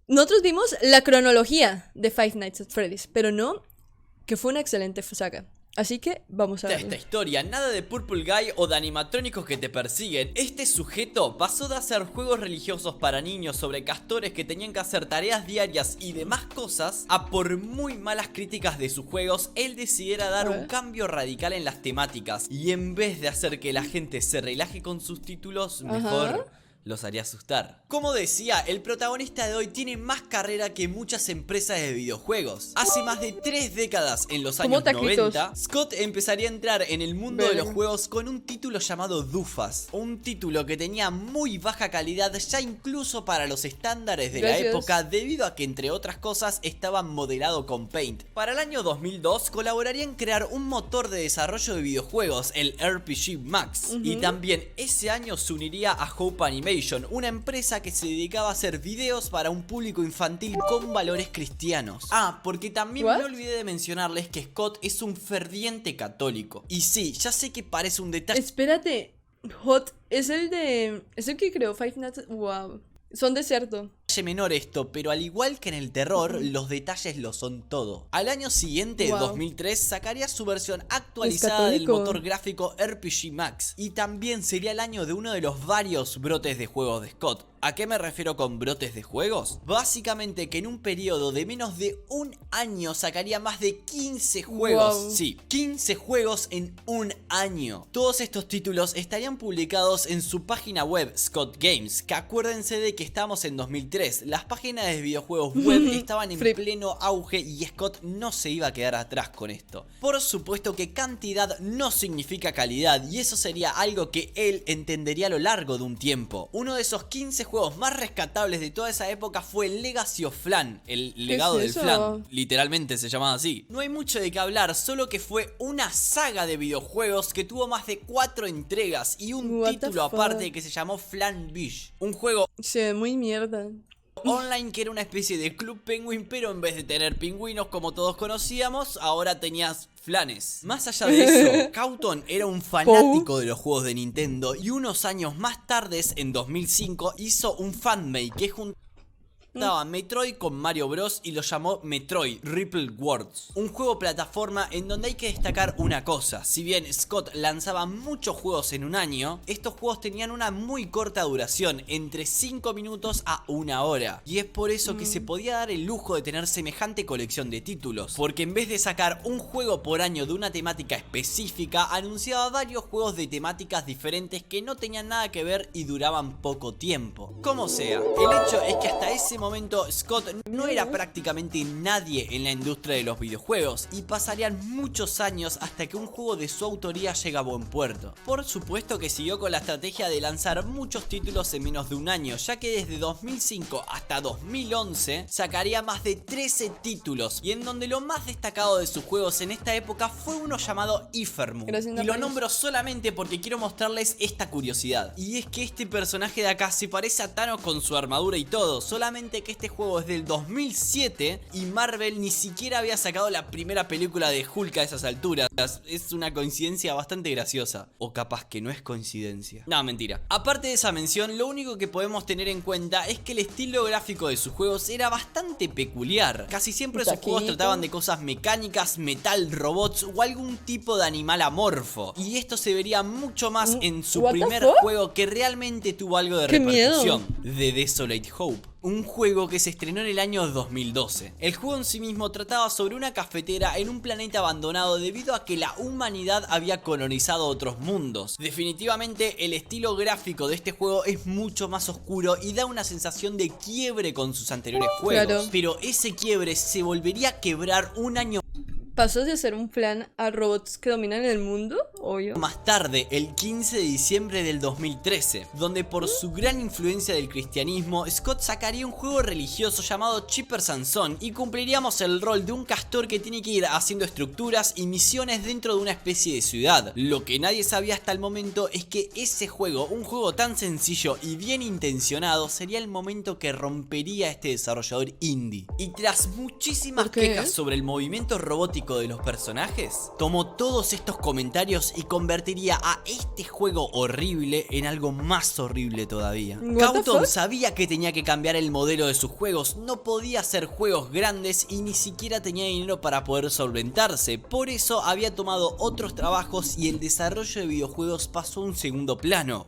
Nosotros vimos la cronología de Five Nights at Freddy's, pero no que fue una excelente saga. Así que vamos a ver. Esta historia, nada de Purple Guy o de animatrónicos que te persiguen. Este sujeto pasó de hacer juegos religiosos para niños sobre castores que tenían que hacer tareas diarias y demás cosas, a por muy malas críticas de sus juegos, él decidiera dar un cambio radical en las temáticas. Y en vez de hacer que la gente se relaje con sus títulos, mejor los haría asustar. Como decía, el protagonista de hoy tiene más carrera que muchas empresas de videojuegos. Hace más de 3 décadas, en los años 90, Scott empezaría a entrar en el mundo de los juegos con un título llamado Dufus. Un título que tenía muy baja calidad ya incluso para los estándares de la época, debido a que entre otras cosas estaba modelado con Paint. Para el año 2002 colaboraría en crear un motor de desarrollo de videojuegos, el RPG Max. Y también ese año se uniría a Hope Animation, una empresa que se dedicaba a hacer videos para un público infantil con valores cristianos. Ah, porque también me olvidé de mencionarles que Scott es un ferviente católico. Y sí, ya sé que parece un detalle. Espérate, Hot es el de... es el que creó Five Nights. Wow. Son de cierto. Menor esto, pero al igual que en el terror, los detalles lo son todo. Al año siguiente, 2003, sacaría su versión actualizada del motor gráfico RPG Max. Y también sería el año de uno de los varios brotes de juegos de Scott. ¿A qué me refiero con brotes de juegos? Básicamente que en un periodo de menos de un año sacaría más de 15 juegos. Sí, 15 juegos en un año. Todos estos títulos estarían publicados en su página web, Scott Games, que acuérdense de que estamos en 2003. Las páginas de videojuegos web estaban en pleno auge y Scott no se iba a quedar atrás con esto. Por supuesto que cantidad no significa calidad, y eso sería algo que él entendería a lo largo de un tiempo. Uno de esos 15 juegos más rescatables de toda esa época fue Legacy of Flan, el legado del flan, literalmente se llamaba así. No hay mucho de qué hablar, solo que fue una saga de videojuegos que tuvo más de 4 entregas y un título aparte que se llamó Flan Beach. Un juego muy mierda online que era una especie de Club Penguin, pero en vez de tener pingüinos como todos conocíamos, ahora tenías flanes. Más allá de eso, Cawthon era un fanático de los juegos de Nintendo, y unos años más tarde, en 2005, hizo un fanmade que juntaba Metroid con Mario Bros. Y lo llamó Metroid Ripple Worlds, un juego plataforma en donde hay que destacar una cosa: si bien Scott lanzaba muchos juegos en un año, estos juegos tenían una muy corta duración, entre 5 minutos a 1 hora, y es por eso que se podía dar el lujo de tener semejante colección de títulos, porque en vez de sacar un juego por año de una temática específica, anunciaba varios juegos de temáticas diferentes que no tenían nada que ver y duraban poco tiempo. Como sea, el hecho es que hasta ese momento Scott no era prácticamente nadie en la industria de los videojuegos, y pasarían muchos años hasta que un juego de su autoría llega a buen puerto. Por supuesto que siguió con la estrategia de lanzar muchos títulos en menos de un año, ya que desde 2005 hasta 2011 sacaría más de 13 títulos, y en donde lo más destacado de sus juegos en esta época fue uno llamado Ifermu. Y lo nombro solamente porque quiero mostrarles esta curiosidad, y es que este personaje de acá se parece a Thanos con su armadura y todo, solamente que este juego es del 2007 y Marvel ni siquiera había sacado la primera película de Hulk a esas alturas. Es una coincidencia bastante graciosa, o capaz que no es coincidencia. No, mentira. Aparte de esa mención, lo único que podemos tener en cuenta es que el estilo gráfico de sus juegos era bastante peculiar. Casi siempre sus juegos trataban de cosas mecánicas, metal, robots o algún tipo de animal amorfo, y esto se vería mucho más en su primer juego, que realmente tuvo algo de repercusión: The Desolate Hope, un juego que se estrenó en el año 2012. El juego en sí mismo trataba sobre una cafetera en un planeta abandonado debido a que la humanidad había colonizado otros mundos. Definitivamente el estilo gráfico de este juego es mucho más oscuro y da una sensación de quiebre con sus anteriores juegos, pero ese quiebre se volvería a quebrar un año ¿Pasó de hacer un plan a robots que dominan el mundo? Obvio. Más tarde, el 15 de diciembre del 2013, donde por su gran influencia del cristianismo, Scott sacaría un juego religioso llamado Cheaper Sansón, y cumpliríamos el rol de un castor que tiene que ir haciendo estructuras y misiones dentro de una especie de ciudad. Lo que nadie sabía hasta el momento es que ese juego, un juego tan sencillo y bien intencionado, sería el momento que rompería a este desarrollador indie. Y tras muchísimas quejas sobre el movimiento robótico de los personajes, tomó todos estos comentarios y convertiría a este juego horrible en algo más horrible todavía. What the Kauton fuck? sabía que tenía que cambiar el modelo de sus juegos, no podía hacer juegos grandes y ni siquiera tenía dinero para poder solventarse, por eso había tomado otros trabajos y el desarrollo de videojuegos pasó a un segundo plano,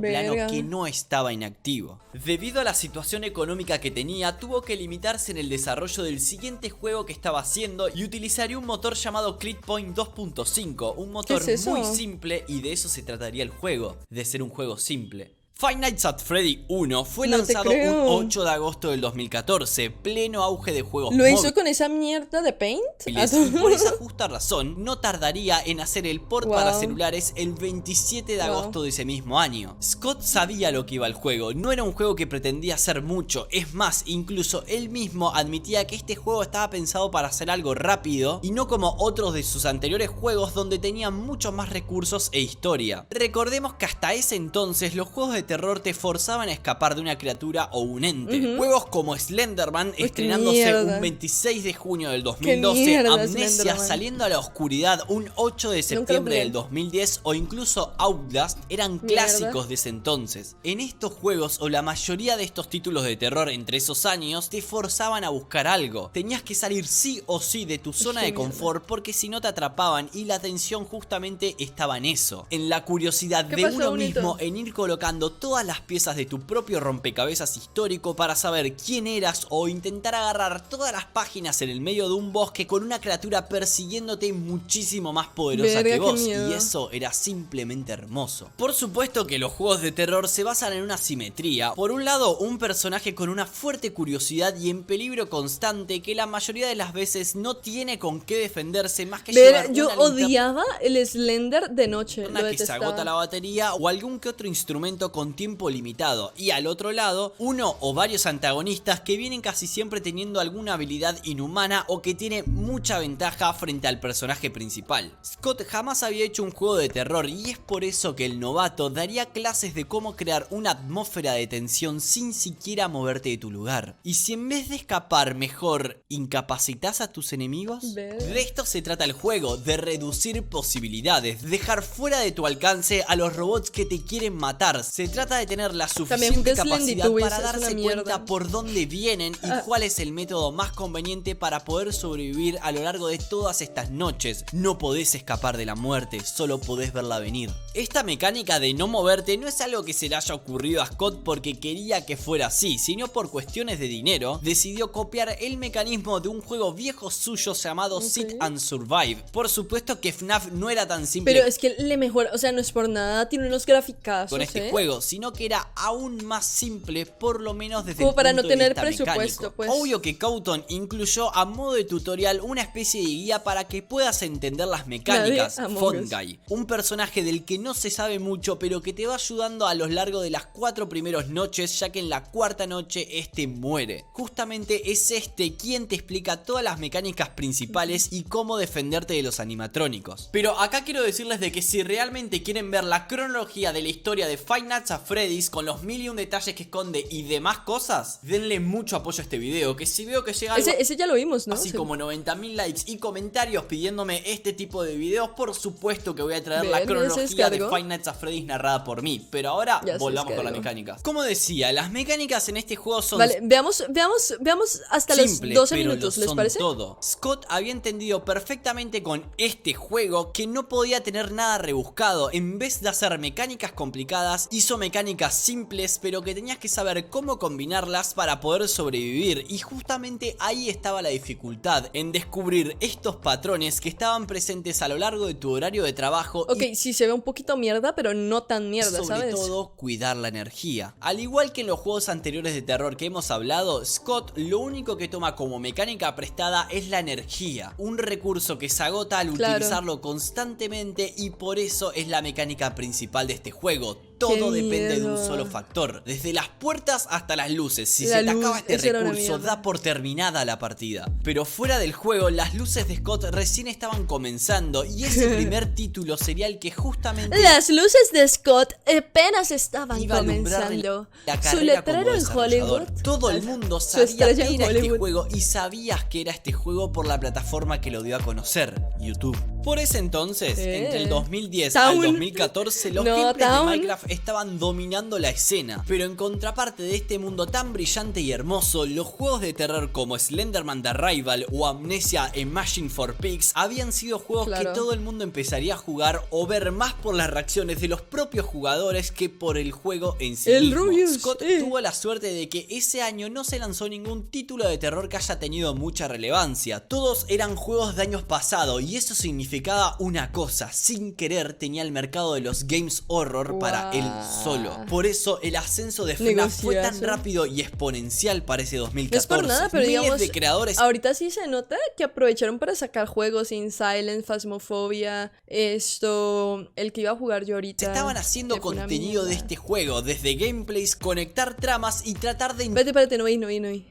Verga. que no estaba inactivo. Debido a la situación económica que tenía, tuvo que limitarse en el desarrollo del siguiente juego que estaba haciendo y utilizaría un motor llamado Clickpoint 2.5, un motor ¿Qué es eso? muy simple, y de eso se trataría el juego, de ser un juego simple. Five Nights at Freddy 1 fue No te lanzado creo. un 8 de agosto del 2014, pleno auge de juegos ¿Lo hizo móviles. con esa mierda de Paint? Y por esa justa razón no tardaría en hacer el port para Wow. celulares el 27 de Wow. agosto de ese mismo año. Scott sabía lo que iba al juego, no era un juego que pretendía hacer mucho, es más, incluso él mismo admitía que este juego estaba pensado para hacer algo rápido y no como otros de sus anteriores juegos donde tenían muchos más recursos e historia. Recordemos que hasta ese entonces los juegos de terror te forzaban a escapar de una criatura o un ente. Juegos como Slenderman qué estrenándose mierda. un 26 de junio del 2012, mierda, Amnesia Slenderman. saliendo a la oscuridad un 8 de Nunca lo septiembre jugué. del 2010 o incluso Outlast eran Mierda. clásicos de ese entonces. En estos juegos o la mayoría de estos títulos de terror entre esos años te forzaban a buscar algo. Tenías que salir sí o sí de tu zona Qué de mierda. confort porque si no te atrapaban y la atención justamente estaba en eso. En la curiosidad ¿Qué de pasó, uno bonito? mismo en ir colocando todas las piezas de tu propio rompecabezas histórico para saber quién eras o intentar agarrar todas las páginas en el medio de un bosque con una criatura persiguiéndote muchísimo más poderosa Verga, que qué vos, miedo. y eso era simplemente hermoso. Por supuesto que los juegos de terror se basan en una simetría. Por un lado, un personaje con una fuerte curiosidad y en peligro constante que la mayoría de las veces no tiene con qué defenderse más que llevar Ver, yo una linterna odiaba el Slender de noche. Lo que se agota la detestaba. batería o algún que otro instrumento con tiempo limitado, y al otro lado uno o varios antagonistas que vienen casi siempre teniendo alguna habilidad inhumana o que tiene mucha ventaja frente al personaje principal. Scott jamás había hecho un juego de terror y es por eso que el novato daría clases de cómo crear una atmósfera de tensión sin siquiera moverte de tu lugar. Y si en vez de escapar mejor incapacitas a tus enemigos, Ver. de esto se trata el juego, de reducir posibilidades, dejar fuera de tu alcance a los robots que te quieren matar. Se trata de tener la También suficiente jugué Slendy capacidad Tubbies, para es una darse mierda. cuenta por dónde vienen y cuál es el método más conveniente para poder sobrevivir a lo largo de todas estas noches. No podés escapar de la muerte, solo podés verla venir. Esta mecánica de no moverte no es algo que se le haya ocurrido a Scott porque quería que fuera así, sino por cuestiones de dinero, decidió copiar el mecanismo de un juego viejo suyo llamado Sit and Survive. Por supuesto que FNAF no era tan simple Pero es que le mejora, o sea, no es por nada, tiene unos graficazos, con este juego, sino que era aún más simple, por lo menos desde Como el para punto no de tener vista presupuesto, mecánico. pues. Obvio que Kauton incluyó a modo de tutorial una especie de guía para que puedas entender las mecánicas. Nadie, Among Us. Fungi, un personaje del que no se sabe mucho, pero que te va ayudando a lo largo de las 4 primeras noches, ya que en la cuarta noche este muere. Justamente es este quien te explica todas las mecánicas principales y cómo defenderte de los animatrónicos. Pero acá quiero decirles de que si realmente quieren ver la cronología de la historia de Five Nights at Freddy's con los 1001 detalles que esconde y demás cosas, denle mucho apoyo a este video, que si veo que llega algo Ese ya lo vimos, ¿no? así Sí. como 90.000 likes y comentarios pidiéndome este tipo de videos, por supuesto que voy a traer la Bien, ya se cronología de descargó. Five Nights at Freddy's narrada por mí. Pero ahora Ya se volvamos con las descargó. mecánicas. Como decía, las mecánicas en este juego son Vale, veamos hasta simples, los 12 pero minutos, lo ¿les son parece? todo. Scott había entendido perfectamente con este juego que no podía tener nada rebuscado. En vez de hacer mecánicas complicadas, hizo mecánicas simples, pero que tenías que saber cómo combinarlas para poder sobrevivir. Y justamente ahí estaba la dificultad, en descubrir estos patrones que estaban presentes a lo largo de tu horario de trabajo. Ok, y sí se ve un poquito mierda, pero no tan mierda, sobre ¿sabes? todo cuidar la energía. Al igual que en los juegos anteriores de terror que hemos hablado, Scott lo único que toma como mecánica prestada es la energía, un recurso que se agota al Claro. utilizarlo constantemente, y por eso es la mecánica principal de este juego. Todo Qué depende de un miedo. solo factor, desde las puertas hasta las luces. Si La se te luz, acaba este eso era una recurso, mierda. da por terminada la partida. Pero fuera del juego, las luces de Scott recién estaban comenzando, y ese primer título sería el que justamente Las luces de Scott apenas estaban iba a alumbrar comenzando. la Su carrera letrero como en desarrollador. Hollywood. Todo el mundo Su sabía estrella que en era este Hollywood. juego, y sabías que era este juego por la plataforma que lo dio a conocer, YouTube. Por ese entonces, entre el 2010 Town. al 2014, los No, gameplays de Town. Minecraft estaban dominando la escena. Pero en contraparte de este mundo tan brillante y hermoso, los juegos de terror como Slenderman The Arrival o Amnesia Imagine for Pigs habían sido juegos que todo el mundo empezaría a jugar o ver más por las reacciones de los propios jugadores que por el juego en sí El mismo. Rubius, Scott tuvo la suerte de que ese año no se lanzó ningún título de terror que haya tenido mucha relevancia. Todos eran juegos de años pasados y eso significaba una cosa: sin querer tenía el mercado de los games horror para él solo. Por eso el ascenso de FNAF fue tan rápido y exponencial para ese 2014. No es por nada, pero Miles digamos, de creadores. ahorita sí se nota que aprovecharon para sacar juegos In Silence, Phasmophobia, el que iba a jugar yo ahorita. Se estaban haciendo contenido de este juego, desde gameplays, conectar tramas y tratar de... Espérate, no vi.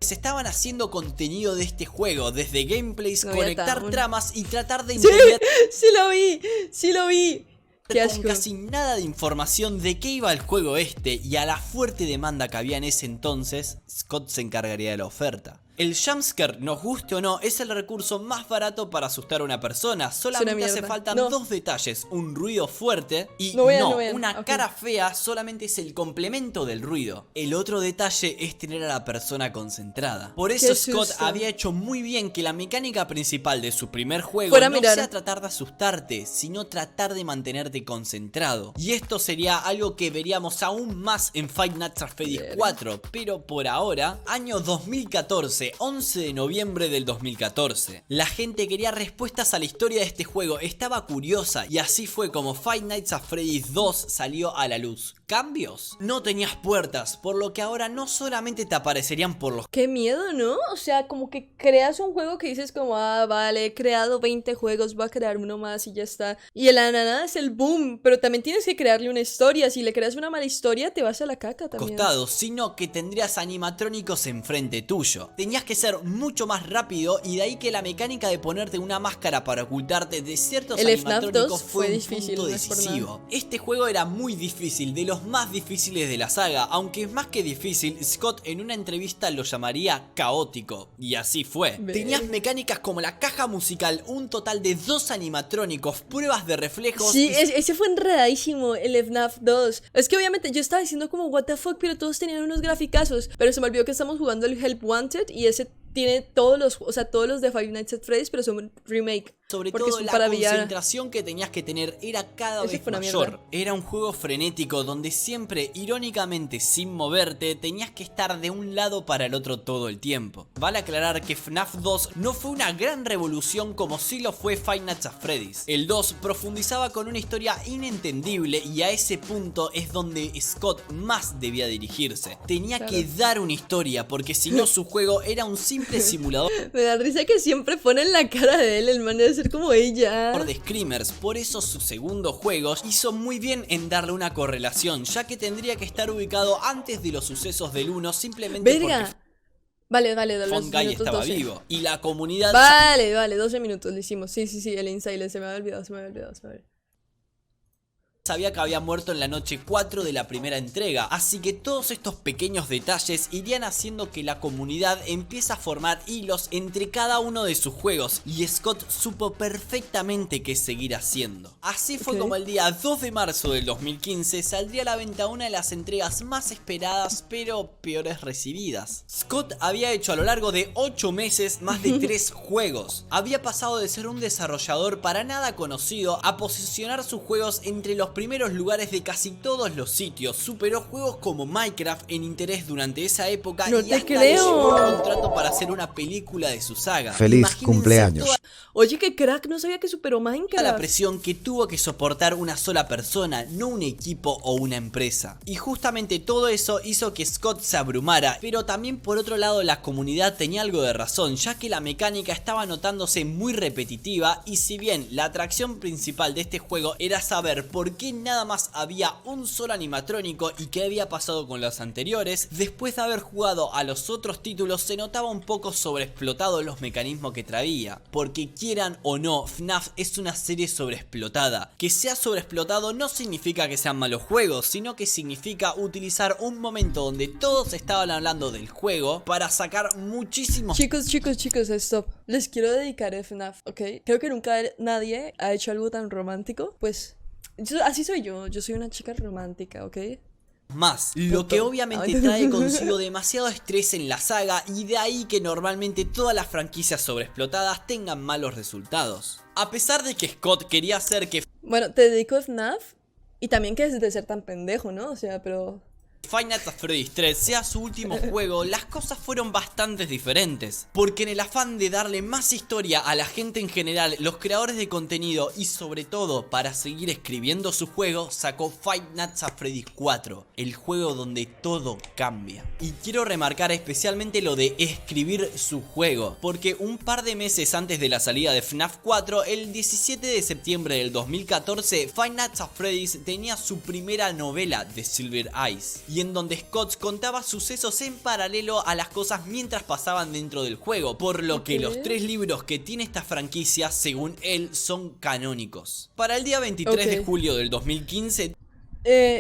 Se estaban haciendo contenido de este juego, desde gameplays, conectar tramas y tratar de Sí, entender... sí lo vi. Qué con asco. casi nada de información de qué iba el juego y a la fuerte demanda que había en ese entonces, Scott se encargaría de la oferta. El jumpscare, nos guste o no, es el recurso más barato para asustar a una persona. Solamente hace falta dos detalles: un ruido fuerte y una cara fea solamente es el complemento del ruido. El otro detalle es tener a la persona concentrada. Por eso Scott había hecho muy bien que la mecánica principal de su primer juego no sea tratar de asustarte, sino tratar de mantenerte concentrado. Y esto sería algo que veríamos aún más en Five Nights at Freddy's 4, pero por ahora, año 2014, 11 de noviembre del 2014. La gente quería respuestas a la historia de este juego, estaba curiosa, y así fue como Five Nights at Freddy's 2 salió a la luz. ¿Cambios? No tenías puertas, por lo que ahora no solamente te aparecerían por los... Qué miedo, ¿no? O sea, como que creas un juego que dices como, vale, he creado 20 juegos, voy a crear uno más y ya está. Y el nada es el boom, pero también tienes que crearle una historia. Si le creas una mala historia, te vas a la caca también. Costados, sino que tendrías animatrónicos enfrente tuyo. Tenías que ser mucho más rápido, y de ahí que la mecánica de ponerte una máscara para ocultarte de ciertos animatrónicos fue un punto decisivo. Este juego era muy difícil, de los más difíciles de la saga, aunque más que difícil, Scott en una entrevista lo llamaría caótico, y así fue. Tenías mecánicas como la caja musical, un total de 2 animatrónicos, pruebas de reflejos... Sí, ese fue enredadísimo, el FNAF 2. Es que obviamente yo estaba diciendo como what the fuck, pero todos tenían unos graficazos, pero se me olvidó que estamos jugando el Help Wanted y ese tiene todos los de Five Nights at Freddy's, pero son remake. Sobre todo la concentración que tenías que tener era cada vez mayor. Era un juego frenético donde siempre, irónicamente, sin moverte, tenías que estar de un lado para el otro todo el tiempo. Vale aclarar que FNAF 2 no fue una gran revolución como sí lo fue Five Nights at Freddy's. El 2 profundizaba con una historia inentendible, y a ese punto es donde Scott más debía dirigirse. Tenía que dar una historia, porque si no su juego era un simple simulador. Me da risa que siempre ponen la cara de él, el man debe ser como ella. De screamers, por eso su segundo juego hizo muy bien en darle una correlación, ya que tendría que estar ubicado antes de los sucesos del 1, simplemente porque Vale, Fungi estaba vivo y la comunidad... Vale, 12 minutos lo hicimos. Sí, el Inside se me había olvidado. Sabía que había muerto en la noche 4 de la primera entrega, así que todos estos pequeños detalles irían haciendo que la comunidad empiece a formar hilos entre cada uno de sus juegos, y Scott supo perfectamente qué seguir haciendo. Así fue como el día 2 de marzo del 2015 saldría a la venta una de las entregas más esperadas pero peores recibidas. Scott había hecho a lo largo de 8 meses más de 3 juegos. Había pasado de ser un desarrollador para nada conocido a posicionar sus juegos entre los primeros lugares de casi todos los sitios. Superó juegos como Minecraft en interés durante esa época, y hasta le llegó un contrato para hacer una película de su saga. Feliz cumpleaños. Oye, qué crack, no sabía que superó Minecraft. La presión que tuvo que soportar una sola persona, no un equipo o una empresa. Y justamente todo eso hizo que Scott se abrumara, pero también por otro lado la comunidad tenía algo de razón, ya que la mecánica estaba notándose muy repetitiva, y si bien la atracción principal de este juego era saber por qué que nada más había un solo animatrónico y qué había pasado con los anteriores. Después de haber jugado a los otros títulos se notaba un poco sobreexplotado los mecanismos que traía, porque quieran o no, FNAF es una serie sobreexplotada. Que sea sobreexplotado no significa que sean malos juegos, sino que significa utilizar un momento donde todos estaban hablando del juego para sacar muchísimos... Chicos, stop. Les quiero dedicar a FNAF, ¿ok? Creo que nunca nadie ha hecho algo tan romántico. Pues, así soy yo soy una chica romántica, ¿ok? Más, lo que obviamente trae consigo demasiado estrés en la saga y de ahí que normalmente todas las franquicias sobreexplotadas tengan malos resultados. A pesar de que Scott quería hacer que Bueno, te dedico a FNAF y también que es de ser tan pendejo, ¿no? O sea, pero... Five Nights at Freddy's 3 sea su último juego, las cosas fueron bastante diferentes. Porque en el afán de darle más historia a la gente en general, los creadores de contenido y sobre todo para seguir escribiendo su juego, sacó Five Nights at Freddy's 4, el juego donde todo cambia. Y quiero remarcar especialmente lo de escribir su juego, porque un par de meses antes de la salida de FNAF 4, el 17 de septiembre del 2014, Five Nights at Freddy's tenía su primera novela, The Silver Eyes, y en donde Scott contaba sucesos en paralelo a las cosas mientras pasaban dentro del juego, por lo que los 3 libros que tiene esta franquicia, según él, son canónicos. Para el día 23 de julio del 2015,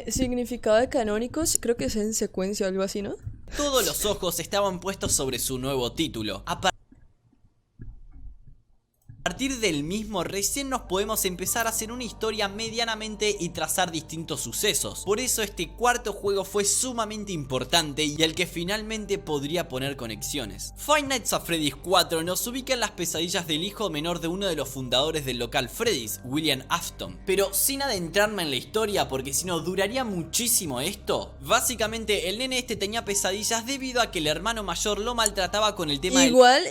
significado de canónicos, creo que es en secuencia o algo así, ¿no? todos los ojos estaban puestos sobre su nuevo título. A partir del mismo recién nos podemos empezar a hacer una historia medianamente y trazar distintos sucesos. Por eso este cuarto juego fue sumamente importante y al que finalmente podría poner conexiones. Five Nights at Freddy's 4 nos ubica en las pesadillas del hijo menor de uno de los fundadores del local Freddy's, William Afton. Pero sin adentrarme en la historia, porque si no duraría muchísimo esto. Básicamente el nene este tenía pesadillas debido a que el hermano mayor lo maltrataba con el tema igual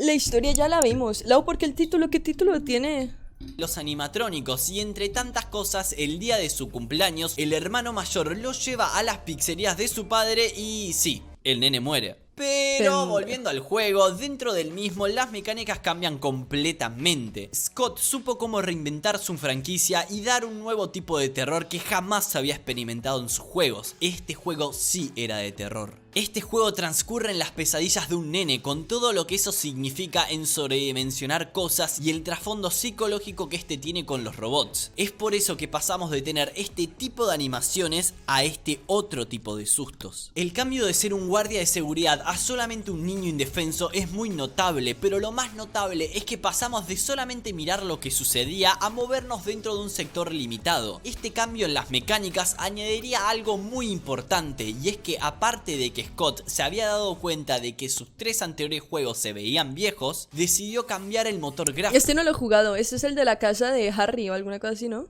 la historia ya la vimos. Lau, porque el título, ¿qué título tiene? Los animatrónicos, y entre tantas cosas, el día de su cumpleaños, el hermano mayor lo lleva a las pizzerías de su padre y sí, el nene muere. Pero volviendo al juego, dentro del mismo las mecánicas cambian completamente. Scott supo cómo reinventar su franquicia y dar un nuevo tipo de terror que jamás había experimentado en sus juegos. Este juego sí era de terror. Este juego transcurre en las pesadillas de un nene, con todo lo que eso significa en sobredimensionar cosas y el trasfondo psicológico que este tiene con los robots. Es por eso que pasamos de tener este tipo de animaciones a este otro tipo de sustos. El cambio de ser un guardia de seguridad a solamente un niño indefenso es muy notable, pero lo más notable es que pasamos de solamente mirar lo que sucedía a movernos dentro de un sector limitado. Este cambio en las mecánicas añadiría algo muy importante, y es que aparte de que Scott se había dado cuenta de que sus 3 anteriores juegos se veían viejos, decidió cambiar el motor gráfico. Este no lo he jugado, este es el de la casa de Harry o alguna cosa así, ¿no?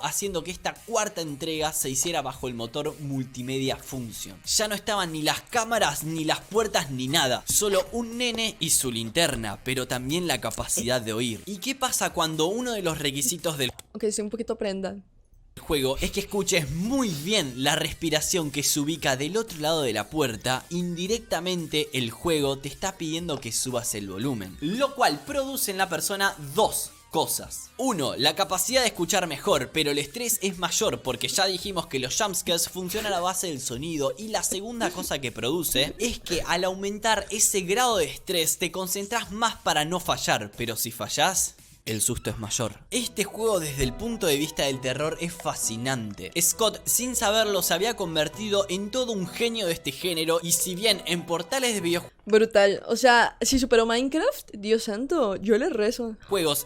Haciendo que esta cuarta entrega se hiciera bajo el motor Multimedia Function. Ya no estaban ni las cámaras, ni las puertas, ni nada. Solo un nene y su linterna, pero también la capacidad de oír. ¿Y qué pasa cuando uno de los requisitos del Ok, estoy un poquito prenda. juego es que escuches muy bien la respiración que se ubica del otro lado de la puerta? Indirectamente el juego te está pidiendo que subas el volumen, lo cual produce en la persona dos cosas. 1. La capacidad de escuchar mejor, pero el estrés es mayor porque ya dijimos que los jumpscares funcionan a base del sonido. Y la segunda cosa que produce es que al aumentar ese grado de estrés te concentras más para no fallar, pero si fallás, el susto es mayor. Este juego desde el punto de vista del terror es fascinante. Scott, sin saberlo, se había convertido en todo un genio de este género, y si bien en portales de videojuegos Brutal, o sea, si superó Minecraft, Dios santo, yo le rezo.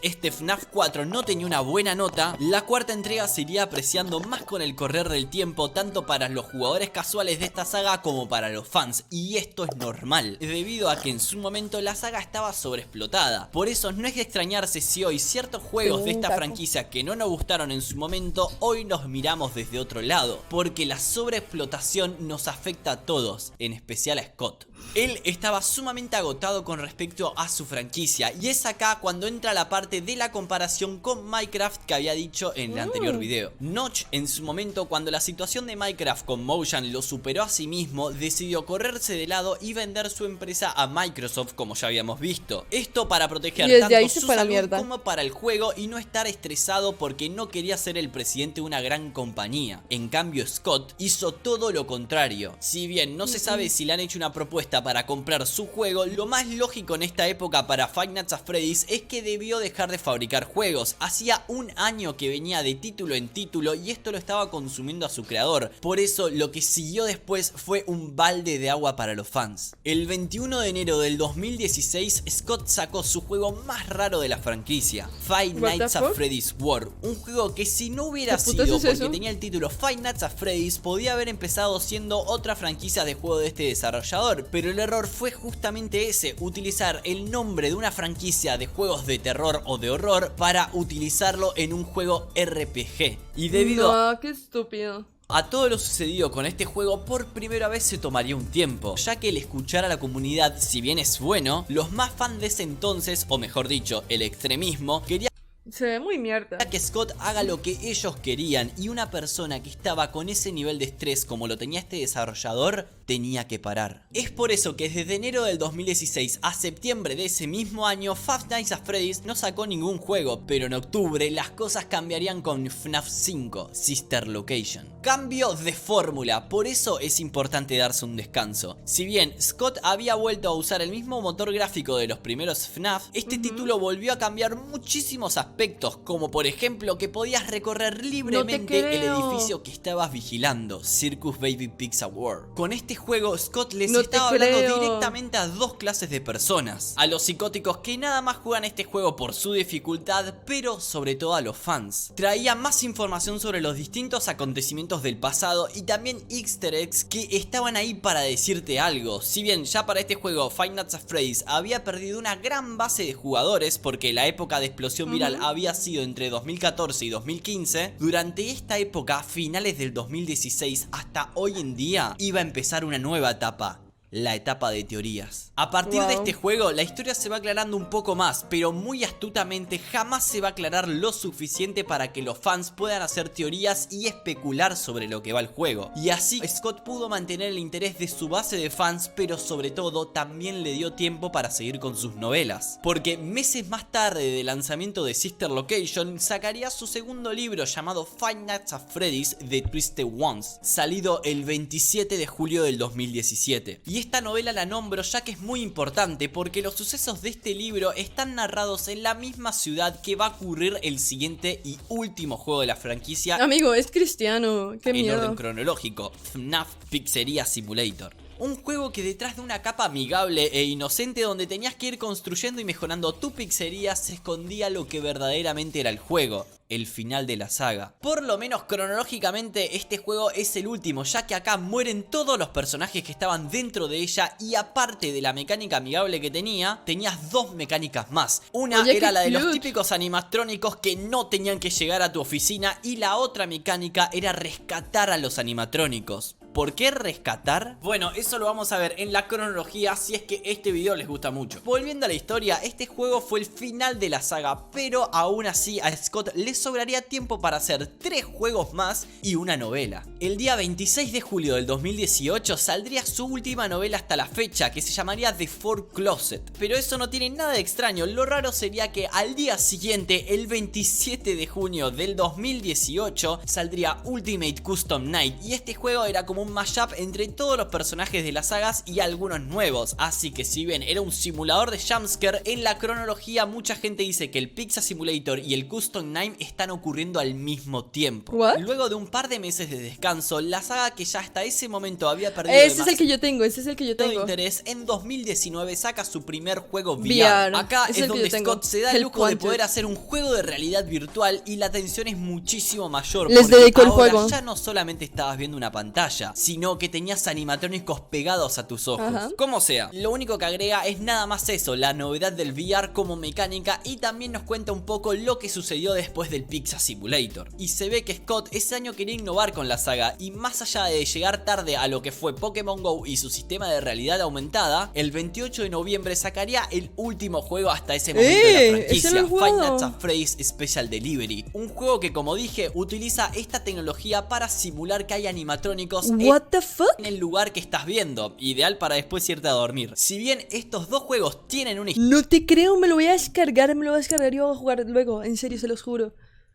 este FNAF 4 no tenía una buena nota, la cuarta entrega se iría apreciando más con el correr del tiempo, tanto para los jugadores casuales de esta saga como para los fans, y esto es normal, debido a que en su momento la saga estaba sobreexplotada. Por eso no es de extrañarse si hoy ciertos juegos de esta franquicia que no nos gustaron en su momento, hoy los miramos desde otro lado, porque la sobreexplotación nos afecta a todos, en especial a Scott. Él estaba estaba sumamente agotado con respecto a su franquicia, y es acá cuando entra la parte de la comparación con Minecraft que había dicho en el anterior video. Notch, en su momento, cuando la situación de Minecraft con Mojang lo superó a sí mismo, decidió correrse de lado y vender su empresa a Microsoft, como ya habíamos visto. Esto para proteger tanto su salud como para el juego y no estar estresado porque no quería ser el presidente de una gran compañía. En cambio, Scott hizo todo lo contrario. Si bien no se sabe si le han hecho una propuesta para comprar su juego, lo más lógico en esta época para Five Nights at Freddy's es que debió dejar de fabricar juegos. Hacía un año que venía de título en título y esto lo estaba consumiendo a su creador. Por eso lo que siguió después fue un balde de agua para los fans. El 21 de enero del 2016, Scott sacó su juego más raro de la franquicia, Five Nights at Freddy's World. Un juego que si no hubiera sido porque tenía el título Five Nights at Freddy's, podía haber empezado siendo otra franquicia de juego de este desarrollador, pero el error fue justamente ese, utilizar el nombre de una franquicia de juegos de terror o de horror para utilizarlo en un juego RPG. Y debido qué estúpido. A todo lo sucedido con este juego, por primera vez se tomaría un tiempo, ya que el escuchar a la comunidad, si bien es bueno, los más fans de ese entonces, o mejor dicho, el extremismo, quería se ve muy mierda que Scott haga lo que ellos querían, y una persona que estaba con ese nivel de estrés como lo tenía este desarrollador tenía que parar. Es por eso que desde enero del 2016 a septiembre de ese mismo año, Five Nights at Freddy's no sacó ningún juego, pero en octubre las cosas cambiarían con FNAF 5 Sister Location. Cambio de fórmula, por eso es importante darse un descanso. Si bien Scott había vuelto a usar el mismo motor gráfico de los primeros FNAF, este título volvió a cambiar muchísimos aspectos, como por ejemplo que podías recorrer libremente el edificio que estabas vigilando, Circus Baby Pizza World. Con este juego, Scott les estaba hablando directamente a dos clases de personas: a los psicóticos que nada más juegan este juego por su dificultad, pero sobre todo a los fans. Traía más información sobre los distintos acontecimientos del pasado y también easter eggs que estaban ahí para decirte algo. Si bien ya para este juego Five Nights at Freddy's había perdido una gran base de jugadores porque la época de explosión viral había sido entre 2014 y 2015, durante esta época, finales del 2016 hasta hoy en día, iba a empezar una nueva etapa. La etapa de teorías. A partir de este juego, la historia se va aclarando un poco más, pero muy astutamente jamás se va a aclarar lo suficiente para que los fans puedan hacer teorías y especular sobre lo que va el juego. Y así Scott pudo mantener el interés de su base de fans, pero sobre todo también le dio tiempo para seguir con sus novelas. Porque meses más tarde del lanzamiento de Sister Location, sacaría su segundo libro llamado Five Nights at Freddy's The Twisted Ones, salido el 27 de julio del 2017. Y esta novela la nombro ya que es muy importante porque los sucesos de este libro están narrados en la misma ciudad que va a ocurrir el siguiente y último juego de la franquicia. Amigo, es cristiano, qué miedo. En orden cronológico, FNAF Pizzeria Simulator. Un juego que detrás de una capa amigable e inocente donde tenías que ir construyendo y mejorando tu pizzería se escondía lo que verdaderamente era el juego, el final de la saga. Por lo menos cronológicamente este juego es el último, ya que acá mueren todos los personajes que estaban dentro de ella y aparte de la mecánica amigable que tenías dos mecánicas más. Una era la de los típicos animatrónicos que no tenían que llegar a tu oficina y la otra mecánica era rescatar a los animatrónicos. ¿Por qué rescatar? Bueno, eso lo vamos a ver en la cronología si es que este video les gusta mucho. Volviendo a la historia, este juego fue el final de la saga, pero aún así a Scott le sobraría tiempo para hacer 3 juegos más y una novela. El día 26 de julio del 2018 saldría su última novela hasta la fecha, que se llamaría The Four Closet. Pero eso no tiene nada de extraño, lo raro sería que al día siguiente, el 27 de junio del 2018, saldría Ultimate Custom Night, y este juego era como un mashup entre todos los personajes de las sagas y algunos nuevos, así que si bien era un simulador de jumpscare, en la cronología mucha gente dice que el Pizza Simulator y el Custom Night están ocurriendo al mismo tiempo. Luego de un par de meses de descanso, la saga que ya hasta ese momento había perdido ese es el que yo tengo, interés, en 2019 saca su primer juego VR. Acá es donde Scott se da el lujo de poder hacer un juego de realidad virtual y la tensión es muchísimo mayor. Les dedico el juego. Ya no solamente estabas viendo una pantalla, pantalla, sino que tenías animatrónicos pegados a tus ojos. Ajá. Como sea, lo único que agrega es nada más eso, la novedad del VR como mecánica, y también nos cuenta un poco lo que sucedió después del Pizza Simulator. Y se ve que Scott ese año quería innovar con la saga, y más allá de llegar tarde a lo que fue Pokémon GO y su sistema de realidad aumentada, el 28 de noviembre sacaría el último juego hasta ese momento de la ese no franquicia, lo he Five jugado. Nights at Freddy's Special Delivery, un juego que, como dije, utiliza esta tecnología para simular que hay animatrónicos What the fuck? en el lugar que estás viendo, ideal para después irte a dormir. Si bien estos dos juegos tienen una No te creo, me lo voy a descargar y lo voy a jugar luego, en serio, se los juro.